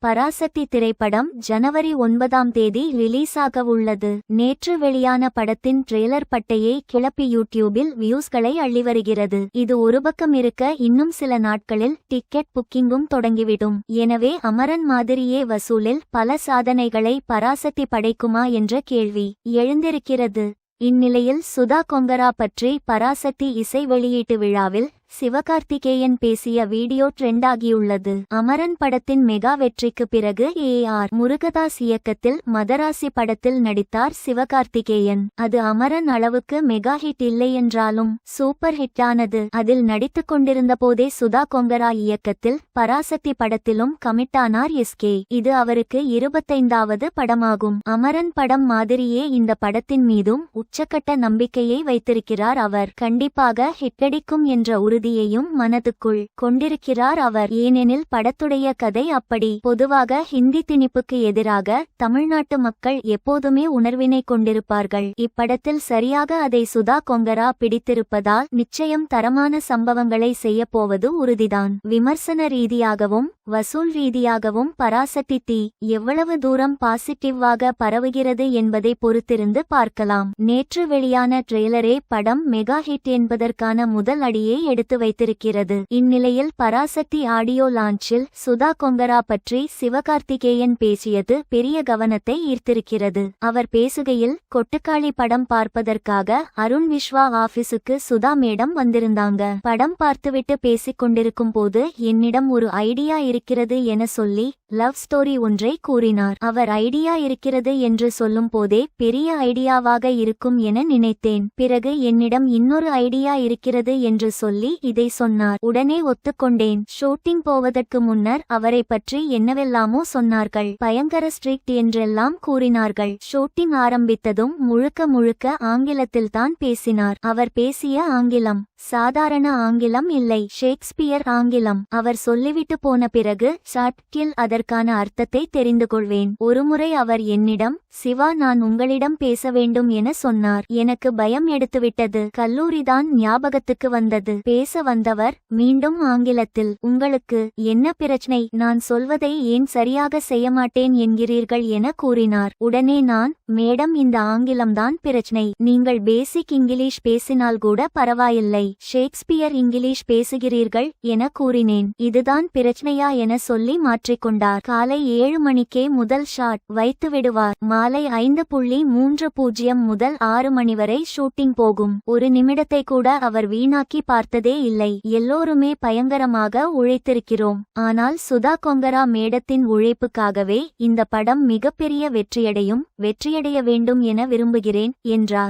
பராசக்தி திரைப்படம் ஜனவரி 9ஆம் தேதி ரிலீஸாக உள்ளது. நேற்று வெளியான படத்தின் ட்ரெய்லர் பட்டையை கிளப்பி யூடியூபில் வியூஸ்களை அள்ளி வருகிறது. இது ஒரு பக்கம் இருக்க இன்னும் சில நாட்களில் டிக்கெட் புக்கிங்கும் தொடங்கிவிடும். எனவே அமரன் மாதிரியே வசூலில் பல சாதனைகளை பராசக்தி படைக்குமா என்ற கேள்வி எழுந்திருக்கிறது. இந்நிலையில் சுதா கொங்கரா பற்றி பராசக்தி இசை வெளியீட்டு விழாவில் சிவகார்த்திகேயன் பேசிய வீடியோ ட்ரெண்டாகியுள்ளது. அமரன் படத்தின் மெகா வெற்றிக்கு பிறகு AR முருகதாஸ் இயக்கத்தில் மதராசி படத்தில் நடித்தார் சிவகார்த்திகேயன். அது அமரன் அளவுக்கு மெகா ஹிட் இல்லை என்றாலும் சூப்பர் ஹிட்டானது. அதில் நடித்துக் கொண்டிருந்த போதே சுதா கொங்கரா இயக்கத்தில் பராசக்தி படத்திலும் கமிட்டானார் SK. இது அவருக்கு 25வது படமாகும். அமரன் படம் மாதிரியே இந்த படத்தின் மீதும் உச்சக்கட்ட நம்பிக்கையை வைத்திருக்கிறார் அவர். கண்டிப்பாக ஹிட்டடிக்கும் என்ற உறுதியையும் மனதுக்குள் கொண்டிருக்கிறார் அவர். ஏனெனில் படத்துடைய கதை அப்படி. பொதுவாக ஹிந்தி திணிப்புக்கு எதிராக தமிழ்நாட்டு மக்கள் எப்போதுமே உணர்வினை கொண்டிருப்பார்கள். இப்படத்தில் சரியாக அதை சுதா கொங்கரா பிடித்திருப்பதால் நிச்சயம் தரமான சம்பவங்களை செய்யப்போவது உறுதிதான். விமர்சன ரீதியாகவும் வசூல் ரீதியாகவும் பராசக்தி தீ எவ்வளவு தூரம் பாசிட்டிவாக பரவுகிறது என்பதை பொறுத்திருந்து பார்க்கலாம். நேற்று வெளியான ட்ரெய்லரே படம் மெகா ஹிட் என்பதற்கான முதல் அடியை எடுத்து வைத்திருக்கிறது. இந்நிலையில் பராசக்தி ஆடியோ லான்ச்சில் சுதா கொங்கரா பற்றி சிவகார்த்திகேயன் பேசியது பெரிய கவனத்தை ஈர்த்திருக்கிறது. அவர் பேசுகையில், கொட்டுக்காளி படம் பார்ப்பதற்காக அருண் விஸ்வா ஆபீஸுக்கு சுதா மேடம் வந்திருந்தாங்க. படம் பார்த்துவிட்டு பேசிக் கொண்டிருக்கும் போது என்னிடம் ஒரு ஐடியா இருக்கிறது என சொல்லி லவ் ஸ்டோரி ஒன்றை கூறினார். அவர் ஐடியா இருக்கிறது என்று சொல்லும் போதே பெரிய ஐடியாவாக இருக்கும் என நினைத்தேன். பிறகு என்னிடம் இன்னொரு ஐடியா இருக்கிறது என்று சொல்லி இதை சொன்னார். உடனே ஒத்துக்கொண்டேன். ஷூட்டிங் போவதற்கு முன்னர் அவரை பற்றி என்னவெல்லாமோ சொன்னார்கள். பயங்கர ஸ்ட்ரிக்ட் என்றெல்லாம் கூறினார்கள். ஷூட்டிங் ஆரம்பித்ததும் முழுக்க ஆங்கிலத்தில்தான் பேசினார். அவர் பேசிய ஆங்கிலம் சாதாரண ஆங்கிலம் இல்லை, ஷேக்ஸ்பியர் ஆங்கிலம். அவர் சொல்லிவிட்டு போன பிறகு ஷார்ட்கில் அதற்கான அர்த்தத்தை தெரிந்து கொள்வேன். ஒருமுறை அவர் என்னிடம், சிவா, நான் உங்களிடம் பேச வேண்டும் என சொன்னார். எனக்கு பயம் எடுத்துவிட்டது. கல்லூரிதான் ஞாபகத்துக்கு வந்தது. பேச வந்தவர் மீண்டும் ஆங்கிலத்தில், உங்களுக்கு என்ன பிரச்சனை, நான் சொல்வதை ஏன் சரியாக செய்ய மாட்டேன் என்கிறீர்கள் என கூறினார். உடனே நான், மேடம், இந்த ஆங்கிலம்தான் பிரச்சனை. நீங்கள் பேசிக் இங்கிலீஷ் பேசினால் கூட பரவாயில்லை, ஷேக்ஸ்பியர் இங்கிலீஷ் பேசுகிறீர்கள் என கூறினேன். இதுதான் பிரச்சனையா என சொல்லி மாற்றிக்கொண்டார். காலை 7 மணிக்கே முதல் ஷாட் வைத்து விடுவார். மாலை 5:30 முதல் 6 மணி வரை ஷூட்டிங் போகும். ஒரு நிமிடத்தை கூட அவர் வீணாக்கி பார்த்ததே இல்லை. எல்லோருமே பயங்கரமாக உழைத்திருக்கிறோம். ஆனால் சுதா கொங்கரா மேடத்தின் உழைப்புக்காகவே இந்த படம் மிகப்பெரிய வெற்றியடைய வேண்டும் என விரும்புகிறேன் என்றார்.